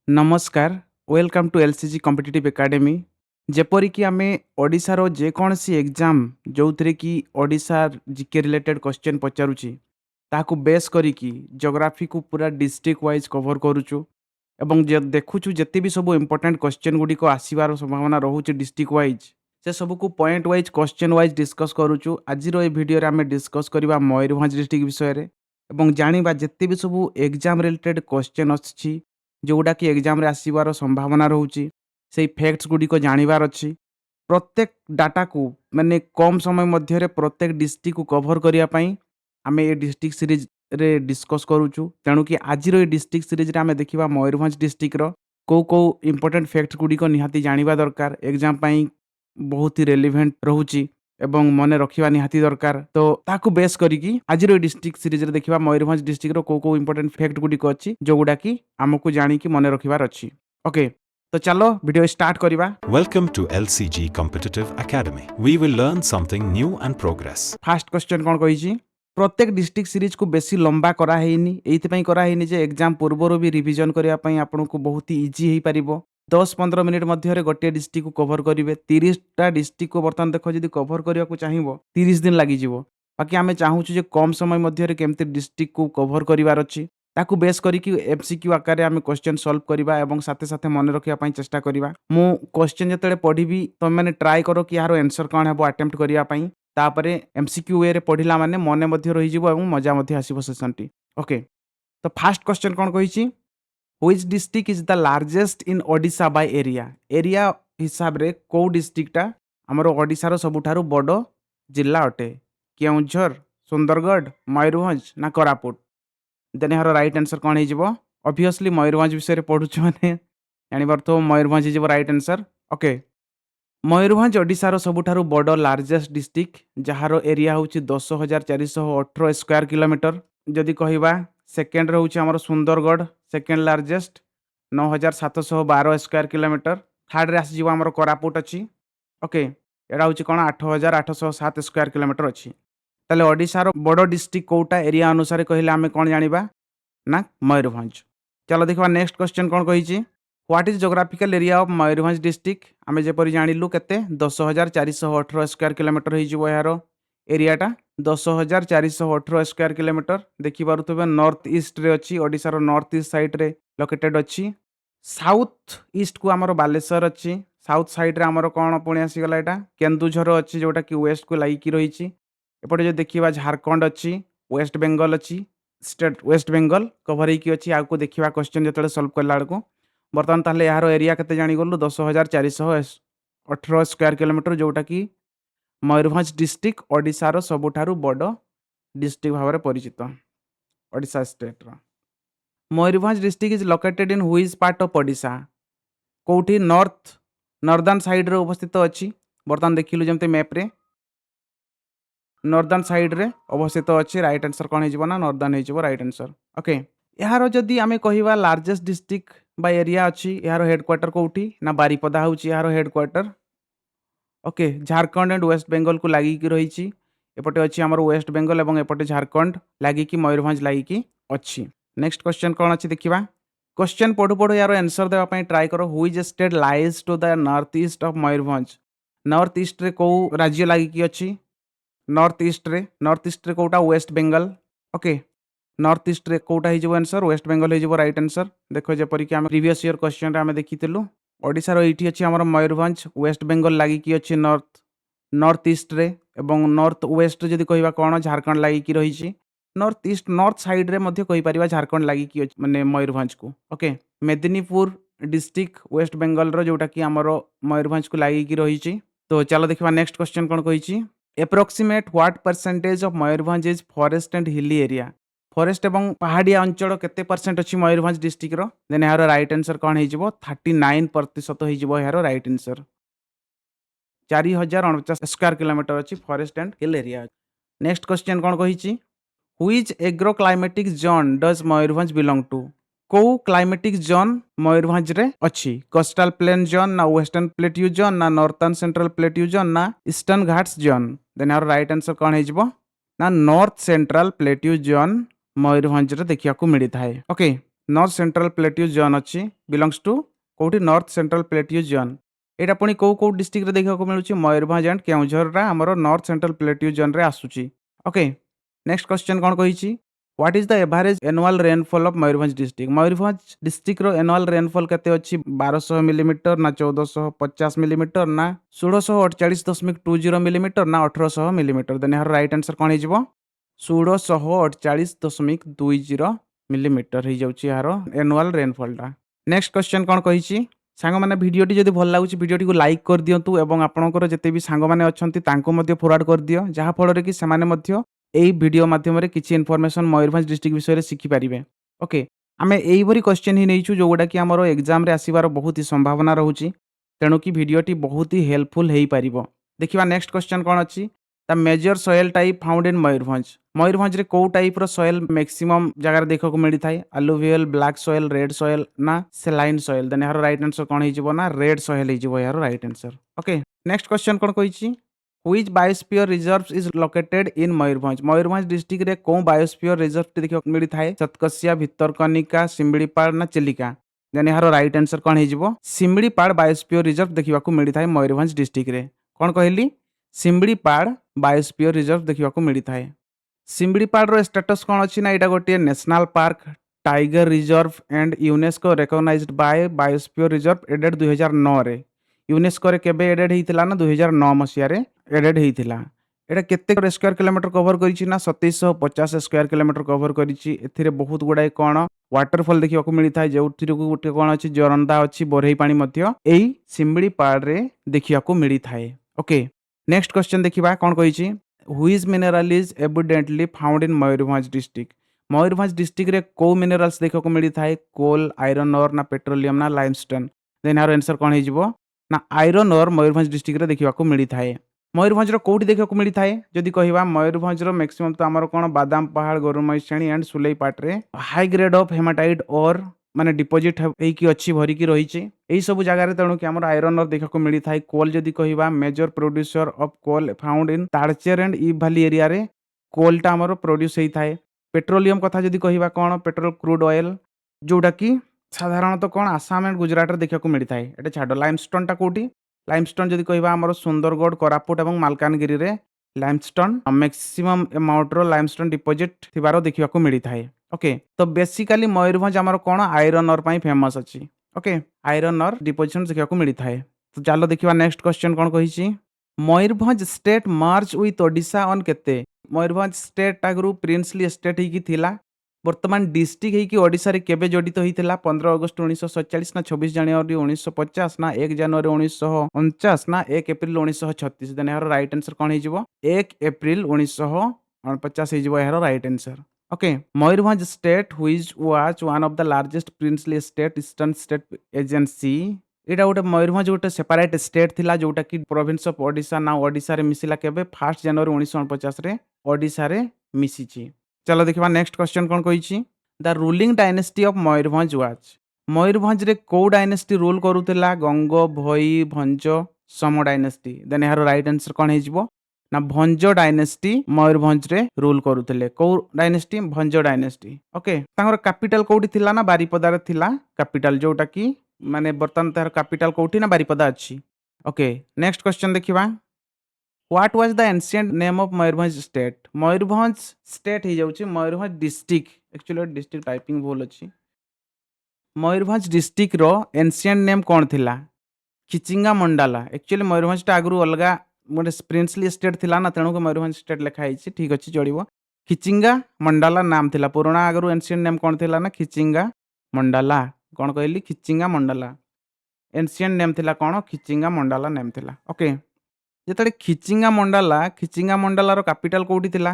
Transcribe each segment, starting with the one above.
नमस्कार welcome to एलसीजी competitive academy जेपरिक आम ओडिशार जेकोसी एग्जाम जो थे कि ओडिशा जीके रिलेटेड क्वेश्चन पचारुची ताकू बेस करिकी ज्योग्राफी को पूरा डिस्ट्रिक्ट वाइज कवर करुचु एवं देखुचु जिते भी सब इंपोर्टेंट क्वेश्चन गुड़िक आसबार संभावना रोचे डिस्ट्रिक्ट वाइज से सब को point wise question wise discuss करुचु आज भिडियो आम डिस्कस करवा मयूरभंज डिस्ट्रिक्ट विषय में जाना जिते भी सब एग्जाम रिलेटेड क्वेश्चन अच्छी जोड़ा कि एग्जाम रे आसबार संभावना रोचे से फैक्ट्स गुड़िक जानवर अच्छी प्रत्येक डाटा को माने कम समय मध्य प्रत्येक डिस्ट्रिक्ट को कवर करने आम ये डिस्ट्रिक्ट सीरीज रे डिस्कस करुचु तेणु कि आज ये डिस्ट्रिक्ट सीरीज रे आम देखा मयूरभंज डिस्ट्रिक्ट कौ इंपोर्टेंट फैक्ट्स गुड़िक निहाती जानवा दरकार एग्जाम बहुत ही रेलिवेंट रोचे एवं मन रखा निहाती दरकार तो ताकू बेस करिकी आज डिस्ट्रिक्ट सीरीज रे देखा मयूरभंज डिस्ट्रिक्ट कौ इंपोर्टेंट फैक्ट गुड़िक अच्छी जोगुड़ा कि आमको जानिकी मन रखिबार अच्छी ओके तो चलो वीडियो स्टार्ट करिबा। Welcome to LCG Competitive Academy. We will learn something new and progress. Fast question कौन कही प्रत्येक डिस्ट्रिक्ट सीरीज को बेसी लंबा कराइनी ये कराइनी जे एग्जाम पूर्वर भी रिविजन करने आपको बहुत ही इजी हो पार 10-15 मिनिट मध्य गोटे डिस्ट्रिक्ट को कवर करेंगे 30टा डिस्ट्रिक्ट को बर्तमान देख जब कवर करने को चाहिए 30 दिन लगे बाकी आम चाहूँ कम समय मध्य केमती डिस्ट्रिक्ट को कवर करार अच्छी ताकू बेस करके एमसीक्यू आकार आम क्वेश्चन सॉल्व करवा और साथे साथे मन रखा चेष्टा करवा मु क्वेश्चन जो पढ़ी तुम मैंने ट्राए कर कि यार आंसर कौन है अटेम्प्ट करने तापर एमसीक्यू वे पढ़ला माने मन रही मजा आसो सेसन टी ओके तो फास्ट क्वेश्चन कौन कही which district is the largest in Odisha by area हिसाब रे कौ डिस्ट्रिक्टा आमर ओडिशार सबुठारु बड़ जिला अटे केउंझर सुंदरगढ़ मयूरभंज ना कोरापुट देन यार राइट आंसर कौन हो ऑब्वियसली मयूरभंज विषय पढ़ुछु माने जानिबार तो Mayurbhanj is right answer okay Mayurbhanj ओडिशार सबुठारु बड़ लार्जेस्ट डिस्ट्रिक्ट जार एरिया होची 10,418 स्क्वायर किलोमीटर जदि कहवा सेकेंड रोचे आमर Sundargarh second largest 9,712 square kilometre third रे आसीजिवो आमर कोरापुट अच्छी ओके एटा होची कोन 8,807 स्क्वायर किलोमीटर अच्छी ताले ओडिशार बड़ डिस्ट्रिक्ट कोटा एरिया अनुसार कहले आमे कोन जानिबा ना मयूरभंज। चलो देखा नेक्स्ट क्वेश्चन कौन कही what is geographical area of Mayurbhanj district आमे जेपरि जानिलु केते 10,418 स्क्वायर किलोमीटर होइजिवो यार एरियाटा 10,418 स्क्वायर किलोमीटर देखिपे नॉर्थ ईस्ट रे अच्छी ओडिशार नॉर्थ ईस्ट साइड रे लोकेटेड अच्छी साउथ ईस्ट को आमर बालेश्वर अच्छी साउथ साइड रे आमर कौन पुणी आसीगला एटा केन्दुझर अच्छी जोटा कि वेस्ट को लागिकी रही एपटे जो देखा झारखंड अच्छी वेस्ट बेंगल अच्छी स्टेट वेस्ट बेंगल कभर होती आपको देखा क्वेश्चन जो सॉल्व कला बेलू बर्तमान ताहले यार एरिया केते जानिगलु 10,418 स्क्वायर किलोमीटर जोटा कि मयूरभंज डिस्ट्रिक्ट ओडिशार सबुठारु बड़ डिस्ट्रिक्ट भाव में परिचित ओडिशा स्टेट रो Mayurbhanj district is located in which part of Odisha कोठी नॉर्दर्न साइड रे अवस्थित अच्छी बर्तमान देखिलु जमते मैप रे नॉर्दर्न साइड रे अवस्थित अच्छी राइट आंसर कौन हो ना नॉर्दर्न हो राइट आंसर ओके यार जदि आमे कहिबा लार्जेस्ट डिस्ट्रिक्ट बा एरिया अच्छी यार हेडक्वार्टर कोठी ना बारिपदा होची यार headquarter okay Jharkhand and West Bengal को लागिकी रही एपटे अच्छी आमर वेस्ट बेंगल और एपटे झारखंड लागिकी मयूरभंज लागिकी अच्छी नेक्स्ट क्वेश्चन कौन अच्छी देखा क्वेश्चन पढ़ु पढ़ु यार आंसर देवाई ट्राए कर which state lies to the north east of Mayurbhanj north east रे कौ राज्य लागिकी अच्छी नॉर्थ ईस्ट रे कोटा West Bengal okay north east रे कोटा हो आंसर वेस्ट बेंगल हो राइट आंसर देखो जेपरिक आम प्रीवियस ईयर क्वेश्चन आम देखीलु ओडिशार ये अच्छी आमर मयूरभंज वेस्ट बेंगल लागिकी अच्छी नॉर्थ ईस्ट रे एवं नॉर्थ वेस्ट जदि कहवा कौन झारखंड लागिकी रही नॉर्थ ईस्ट नॉर्थ साइड रे मध्य कहि परिबा झारखंड लागिकी अच्छी माने मयूरभंज को okay Medinipur district West Bengal रो जोटा कि आमर मयूरभंज को लागिकी रही तो चलो देखा नेक्स्ट क्वेश्चन कौन कही approximate what percentage of Mayurbhanj is forest and hilly area forest एवं पहाड़िया अंचल केते परसेंट अच्छी मयूरभंज डिस्ट्रिक्ट रो देन यार राइट आंसर कौन हो 39% हो यार राइट आंसर 4,049 स्क्वायर किलोमीटर अच्छी forest and hill area. Next question कौन कही which agro climatic zone does Mayurbhanj belong to कौ क्लाइमेटिक जोन मयूरभंज रे अच्छी कोस्टल प्लेन जोन ना वेस्टर्न प्लेट्यू जोन ना नॉर्थर्न सेंट्रल प्लेट्यू जोन ना ईस्टर्न घाट्स जोन देन यार राइट आंसर कौन हो ना north central plateau zone Mayurbhanj रे देखिया को मिली थाए okay north central plateau zone अच्छी बिलोंग्स टू कौटी नॉर्थ सेंट्रल प्लेट्यू जोन एटा पुणी कौ डिस्ट्रिक्ट देखा मिलूँ मयूरभंज एंड केउझर आमर नॉर्थ सेंट्रल प्लेट्यू जोन रे आसूची ओके नेक्स्ट क्वेश्चन कौन कही what is the average annual rainfall of Mayurbhanj district Mayurbhanj district रो एनुअल रेनफॉल केते अच्छी 1200 मिलीमीटर ना 1450 मिलीमीटर ना 1648.20 मिलीमीटर ना 1800 मिलीमीटर देन यार राइट आंसर कौन हो 1648.20 मिलीमीटर हो जाउची यार एनुअल रेनफॉल टा नेक्स्ट क्वेश्चन कौन कही सांग मैंने भिडियोटी जब भल लगुच भिडियोटी को लाइक कर दिंतु और आपंकर जिते भी सांग मैंने अच्छा फरवर्ड कर दियो जहाँफल कि से यही वीडियो माध्यम किसी इनफॉरमेशन मयूरभंज डिस्ट्रिक्ट विषय शिखिपारे ओके आम यही क्वेश्चन ही नहीं जोटा कि आम एग्जाम आसबार बहुत ही संभावना रोचे तेणु कि भिडियोटी बहुत ही हेल्पफुल हो पार देखा नेक्स्ट क्वेश्चन कौन अच्छी the major soil type found in Mayurbhanj Mayurbhanj कौ टाइप सॉइल मैक्सिमम जगह देखा मिलता है alluvial black soil red soil ना सेलाइन सॉइल देन यार राइट आंसर कौन हो रेड सॉइल हो यार right answer okay next question कौन कही Which biosphere reserve is located in Mayurbhanj Mayurbhanj district रे कौन बायोस्फीयर रिजर्व देखा मिलता है सतकसिया भितरकनिका सिमड़ीपाड़ ना चिलिका देन यार राइट आंसर कौन हो सिमड़ीपाड़ बायोस्फीयर रिजर्व देखा मिलता है मयूरभंज डिस्ट्रिक्ट रे कौन कहली सिमड़ीपाड़ बायोस्फीयर रिजर्व देखा मिलता है सिमड़ीपाड़ रो स्टेटस कौन अच्छी ना यहाँ गोटे national park tiger reserve and UNESCO recognised by biosphere reserve added 2009 रे यूनेस्को रे केबे एडेड होता ना 2009 मसीह एडेड होता एटा केते स्क्वायर किलोमीटर कवर करिछि ना 2750 स्क्वायर किलोमीटर कवर करिछि एथिरे बहुत गुडाए कोन वाटरफॉल देखिବାକୁ मिलता जो गोटे कौन अच्छी जरंदा अच्छी बोरई पानी मध्य एई सिमड़ी पाड़ रे देखिବାକୁ मिलता है ओके नेक्स्ट क्वेश्चन देखिबा कौन कहिछि which mineral is abundantly found in Mayurbhanj district Mayurbhanj district रे को मिनरल्स देखिବାକୁ मिलता है कोल आयरन ओर ना पेट्रोलियम ना लाइमस्टोन देन यार आंसर कौन हो ना आयरन ओर मयूरभंज डिस्ट्रिक्ट रे देखिବାକୁ मिलता है मयूरभंज कौटी देखा मिलता है जदि कहवा मयूरभंज मैक्सिमम तो आमर कौन बादाम पहाड़ गोरुमई श्रेणी एंड सुलेई पाटे हाई ग्रेड ऑफ हेमाटाइट और माने डिपोजिट अच्छी भरिकी रही यही सब जगह तेणु कि आयरन और देखा मिलता है कोल जदि कहवा major producer of coal found in Talcher and Ib valley area रे कोलटा आमर प्रोड्यूस होता है पेट्रोलियम कथा जदि कहवा कौन पेट्रोल क्रूड ऑयल जोटा कि साधारणतः कौन आसाम एंड गुजरात देखा मिलता है ये छाड़ लाइमस्टोन टा कौटी लाइमस्टोन जदि कहवा आमर सुंदरगढ़ कोरापुट और मालकानगिरी रे लाइमस्टोन मैक्सिमम अमाउंट रो लाइमस्टोन डिपोजिट थिबारो देखिବାକୁ मिलता है ओके तो बेसिकली मयूरभंज आमर कौन आयरन और फेमस अच्छी ओके आयरन और डिपोजिशन देखिବାକୁ मिलता है तो चलो देखिबा नेक्स्ट क्वेश्चन कौन कहिछि Mayurbhanj state merged with Odisha on केते मयूरभंज स्टेट आगु प्रिंसली स्टेट ही थिला वर्तमान डिस्ट्रिक्ट होगी ओडिशा रे केबे जड़ित होता 15 अगस्त 1947 ना 26 जनवरी 1950 ना 1 जनवरी 1949 ना 1 एप्रिल 1936 देन यार राइट आंसर कौन हो 1 एप्रिल 1949 हो यार right answer okay Mayurbhanj state which was one of the largest princely state eastern state agency एटा गोटे मयूरभंज गोटे सेपरेट स्टेट थिला जोटा कि प्रोविंस ऑफ ओडिशा ना ओडिशा रे मिसिला केबे 1 जनवरी 1949 रे ओडिशा रे मिसिची चलो देखा नेक्स्ट क्वेश्चन कौन कही the ruling dynasty of Mayurbhanj was Mayurbhanj रे को डायनेस्टी रूल करुला गंग भई भंज सम डायनेस्टी देन यार राइट आंसर कौन हो ना भंज डायनेस्टी मयूरभंज रे रूल करुले कौ डायनेस्टी भंज डायनेस्टी ओके तांगर कैपिटल कोठी थिला ना बारिपदा रे थिला कैपिटल जोटा कि माने बर्तमान तार कैपिटल कोठी ना बारिपदा अच्छी ओके नेक्स्ट क्वेश्चन देखिबा What was the ancient name of Mayurbhanj state Mayurbhanj state हो जाउची Mayurbhanj district actually district typing भूल अच्छी मयूरभंज डिस्ट्रिक्ट रो एंशिएंट नेम कौन थिला खिचिंगा मंडाला एक्चुअली मयूरभंज टा आगु अलगा गोटे प्रिंसली स्टेट थिला ना तेणु मयूरभंज स्टेट लिखाई ठीक अच्छे चलो खिचिंगा मंडाला नाम थिला पुराना आगु एंशिएंट नेम कौन थिला ना खिचिंगा मंडाला कौन कहली खिचिंगा मंडाला एंशिएंट नेम थिला कौन खिचिंगा मंडाला नेम थिला ओके जिते खिचिंगा मंडालार कैपिटल कौटी थिला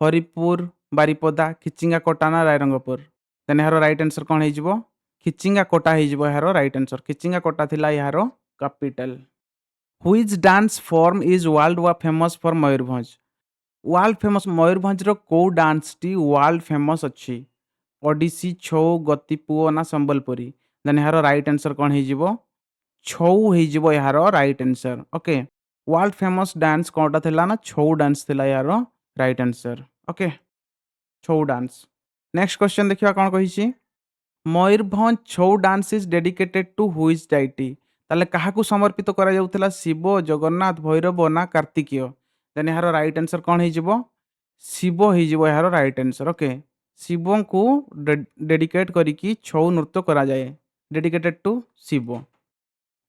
हरिपुर बारिपदा खिचिंगा कोटा ना रायरंगपुर देन यार राइट आंसर कौन हो खिचिंगा कोटा हो यार राइट आंसर खिचिंगा कोटा थिला यार capital which dance form is world famous for Mayurbhanj world famous Mayurbhanj रो को डांस टी वर्ल्ड फेमस अच्छी ओडिसी छौ गतिपुओ ना संबलपुरी देन यार राइट आंसर कौन हो छौ हो यार right answer okay world famous dance कौटा थिला ना छौ डांस थिला यार right answer okay Chhau dance next question देखिबा कौन कहिछि Mayurbhanj Chhau dance is dedicated to which deity? ତାହେଲେ କାହାକୁ ସମର୍ପିତ କରାଯାଉଥିଲା? ଶିବ, ଜଗନ୍ନାଥ, ଭୈରବ ନା କାର୍ତ୍ତିକେୟ? ଦେନ୍ ଏହାର ରାଇଟ୍ ଆନ୍ସର କ'ଣ ହେଇଯିବ? ଶିବ ହେଇଯିବ ଏହାର ରାଇଟ୍ ଆନ୍ସର। ଓକେ, ଶିବଙ୍କୁ ଡେଡିକେଟ୍ କରିକି ଛଉ ନୃତ୍ୟ କରାଯାଏ। Dedicated to Shiva.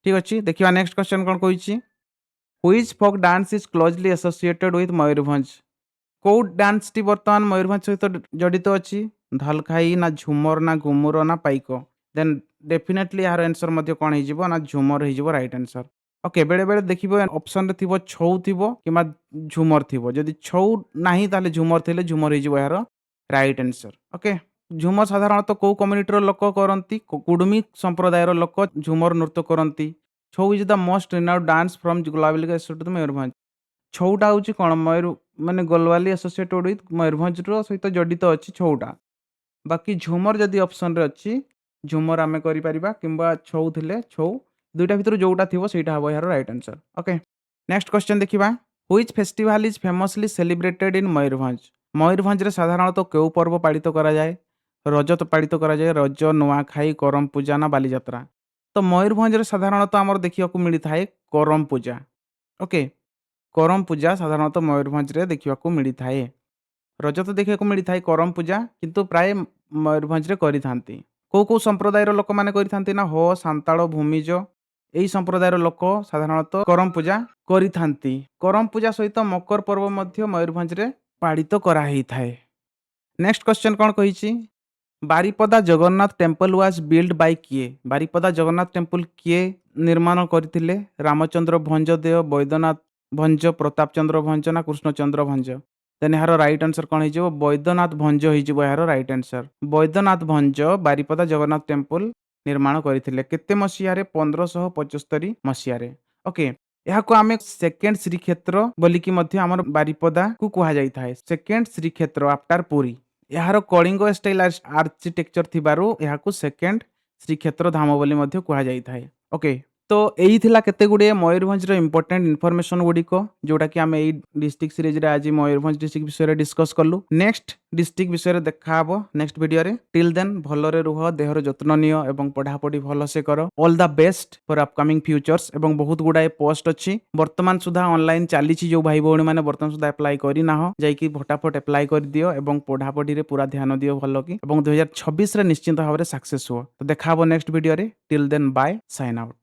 ଠିକ୍ ଅଛି, ଦେଖିବା ନେକ୍ସଟ କ୍ୱେଶ୍ଚନ୍ କ'ଣ କହିଛି। Which folk dance is closely associated with Mayurbhanj? କେଉଁ ଡାନ୍ସଟି ବର୍ତ୍ତମାନ ମୟୂରଭଞ୍ଜ ସହିତ ଜଡ଼ିତ ଅଛି? ଧଲଖାଇ ନା ଝୁମର ନା ଘୁମୁର ନା ପାଇକ? ଦେନ୍ ଡେଫିନେଟଲି ଏହାର ଆନ୍ସର ମଧ୍ୟ କ'ଣ ହେଇଯିବ ନା ଝୁମର ହେଇଯିବ ରାଇଟ୍ ଆନ୍ସର। ଓକେ, ବେଳେବେଳେ ଦେଖିବ ଅପସନରେ ଥିବ ଛଉ ଥିବ କିମ୍ବା ଝୁମର ଥିବ। ଯଦି ଛଉ ନାହିଁ ତାହେଲେ ଝୁମର ଥିଲେ ଝୁମର ହେଇଯିବ ଏହାର ରାଇଟ୍ ଆନ୍ସର। ଓକେ, ଝୁମର ସାଧାରଣତଃ କେଉଁ କମ୍ୟୁନିଟିର ଲୋକ କରନ୍ତି? କୁଡ଼ୁମି ସମ୍ପ୍ରଦାୟର ଲୋକ ଝୁମର ନୃତ୍ୟ କରନ୍ତି। Chhau is the most renowned dance from globally associated to Mayurbhanj. ଛଉଟା ହେଉଛି କ'ଣ ମାନେ ଗ୍ଲୋବାଲି ଆସୋସିଏଟେଡ୍ ୱିଥ୍ ମୟୂରଭଞ୍ଜର ସହିତ ଜଡ଼ିତ ଅଛି ଛଉଟା। ବାକି ଝୁମର ଯଦି ଅପସନରେ ଅଛି, ଝୁମର ଆମେ କରିପାରିବା କିମ୍ବା ଛଉ ଥିଲେ ଛଉ, ଦୁଇଟା ଭିତରୁ ଯୋଉଟା ଥିବ ସେଇଟା ହେବ ଏହାର right answer. Okay, next question ଦେଖିବା। Which festival is famously celebrated in Mayurbhanj? ମୟୂରଭଞ୍ଜରେ ସାଧାରଣତଃ କେଉଁ ପର୍ବ ପାଳିତ କରାଯାଏ? ରଜ ତ ପାଳିତ କରାଯାଏ। ରଜ, ନୂଆଖାଇ, କରମ ପୂଜା ନା ବାଲିଯାତ୍ରା? ତ ମୟୂରଭଞ୍ଜରେ ସାଧାରଣତଃ ଆମର ଦେଖିବାକୁ ମିଳିଥାଏ କରମ ପୂଜା। ଓକେ, କରମ ପୂଜା ସାଧାରଣତଃ ମୟୂରଭଞ୍ଜରେ ଦେଖିବାକୁ ମିଳିଥାଏ। ରଜ ତ ଦେଖିବାକୁ ମିଳିଥାଏ, କରମ ପୂଜା କିନ୍ତୁ ପ୍ରାୟ ମୟୂରଭଞ୍ଜରେ କରିଥାନ୍ତି। କେଉଁ ସମ୍ପ୍ରଦାୟର ଲୋକମାନେ କରିଥାନ୍ତି? ନା ହୋ, ସାନ୍ତାଳ, ଭୂମିଜ, ଏହି ସମ୍ପ୍ରଦାୟର ଲୋକ ସାଧାରଣତଃ କରମ ପୂଜା କରିଥାନ୍ତି। କରମ ପୂଜା ସହିତ ମକର ପର୍ବ ମଧ୍ୟ ମୟୂରଭଞ୍ଜରେ ପାଳିତ କରାହେଇଥାଏ। ନେକ୍ସଟ କ୍ୱେଶ୍ଚନ୍ କ'ଣ କହିଛି। Baripada Jagannath temple was build by କିଏ? ବାରିପଦା ଜଗନ୍ନାଥ ଟେମ୍ପଲ କିଏ ନିର୍ମାଣ କରିଥିଲେ? ରାମଚନ୍ଦ୍ର ଭଞ୍ଜଦେଓ, ବୈଦ୍ୟନାଥ ଭଞ୍ଜ, ପ୍ରତାପ ଚନ୍ଦ୍ର ଭଞ୍ଜ ନା କୃଷ୍ଣଚନ୍ଦ୍ର ଭଞ୍ଜ? ଦେନ୍ ଏହାର ରାଇଟ୍ ଆନ୍ସର କ'ଣ ହେଇଯିବ? ବୈଦ୍ୟନାଥ ଭଞ୍ଜ ହେଇଯିବ ଏହାର right answer. Baidyanath Bhanj Baripada Jagannath temple ନିର୍ମାଣ କରିଥିଲେ। କେତେ ମସିହାରେ? 1575 ମସିହାରେ। ଓକେ, ଏହାକୁ ଆମେ ସେକେଣ୍ଡ ଶ୍ରୀକ୍ଷେତ୍ର ବୋଲିକି ମଧ୍ୟ ଆମର ବାରିପଦାକୁ କୁହାଯାଇଥାଏ। Second Srikshetra after Puri. ଏହାର କଳିଙ୍ଗ ଷ୍ଟାଇଲ ଆର୍କିଟେକ୍ଚର ଥିବାରୁ ଏହାକୁ ସେକେଣ୍ଡ ଶ୍ରୀକ୍ଷେତ୍ର ଧାମ ବୋଲି ମଧ୍ୟ କୁହାଯାଇଥାଏ। ଓକେ, ତ ଏଇ ଥିଲା କେତେ ଗୁଡ଼ିଏ ମୟୂରଭଞ୍ଜର ଇମ୍ପୋର୍ଟାଣ୍ଟ ଇନଫର୍ମେସନ ଗୁଡ଼ିକ ଯୋଉଟାକି ଆମେ ଏଇ ଡିଷ୍ଟ୍ରିକ୍ଟ ସିରିଜରେ ଆଜି ମୟୂରଭଞ୍ଜ ଡିଷ୍ଟ୍ରିକ୍ଟ ବିଷୟରେ ଡିସ୍କସ୍ କଲୁ। ନେକ୍ସଟ ଡିଷ୍ଟ୍ରିକ୍ଟ ବିଷୟରେ ଦେଖା ହେବ ନେକ୍ସଟ ଭିଡ଼ିଓରେ। ଟିଲ୍ ଦେନ୍ ଭଲରେ ରୁହ, ଦେହର ଯତ୍ନ ନିଅ ଏବଂ ପଢ଼ାପଢ଼ି ଭଲସେ କର। All the best for upcoming futures. ଏବଂ ବହୁତ ଗୁଡ଼ାଏ ପୋଷ୍ଟ ଅଛି ବର୍ତ୍ତମାନ ସୁଦ୍ଧା ଅନଲାଇନ୍ ଚାଲିଛି। ଯେଉଁ ଭାଇ ଭଉଣୀମାନେ ବର୍ତ୍ତମାନ ସୁଦ୍ଧା ଆପ୍ଲାଏ କରିନାହ, ଯାଇକି ଫଟାଫଟ ଆପ୍ଲାଏ କରିଦିଅ ଏବଂ ପଢ଼ାପଢ଼ିରେ ପୁରା ଧ୍ୟାନ ଦିଅ ଭଲ କି, ଏବଂ 2026ରେ ନିଶ୍ଚିନ୍ତ ଭାବରେ ସକ୍ସେସ୍ ହୁଅ। ତ ଦେଖା ହେବ ନେକ୍ସଟ ଭିଡ଼ିଓରେ। Till then bye, sign out.